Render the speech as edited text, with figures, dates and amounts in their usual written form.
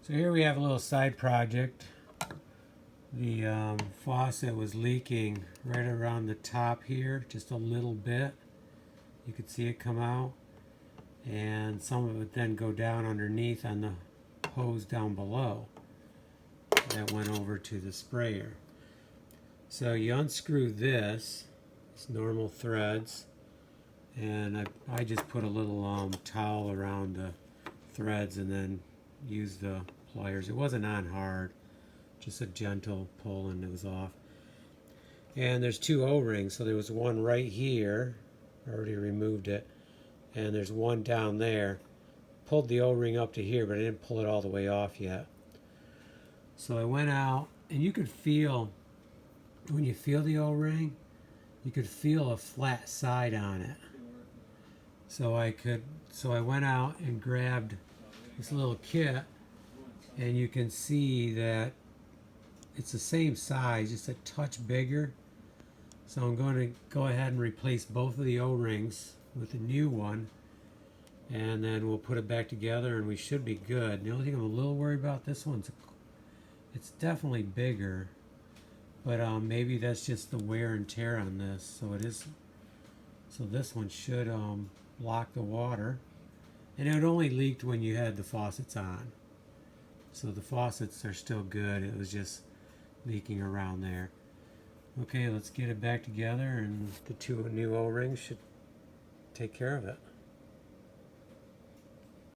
So here we have a little side project. The faucet was leaking right around the top here, just a little bit. You could see it come out, and some of it then go down underneath on the hose down below that went over to the sprayer. So you unscrew this, it's normal threads, and I just put a little towel around the threads and then used the pliers. It wasn't on hard, just a gentle pull and it was off. And there's two O-rings, so there was one right here, I already removed it, and there's one down there. Pulled the O-ring up to here, but I didn't pull it all the way off yet. So I went out, and you could feel, when you feel the O-ring, you could feel a flat side on it. So I went out and grabbed this little kit, and you can see that it's the same size, just a touch bigger. So I'm going to go ahead and replace both of the O-rings with a new one, and then we'll put it back together and we should be good. The only thing I'm a little worried about, this one's, it's definitely bigger, but maybe that's just the wear and tear on this. So it is, so this one should block the water, and it only leaked when you had the faucets on. So the faucets are still good, it was just leaking around there. Okay, let's get it back together, and the two new O-rings should take care of it.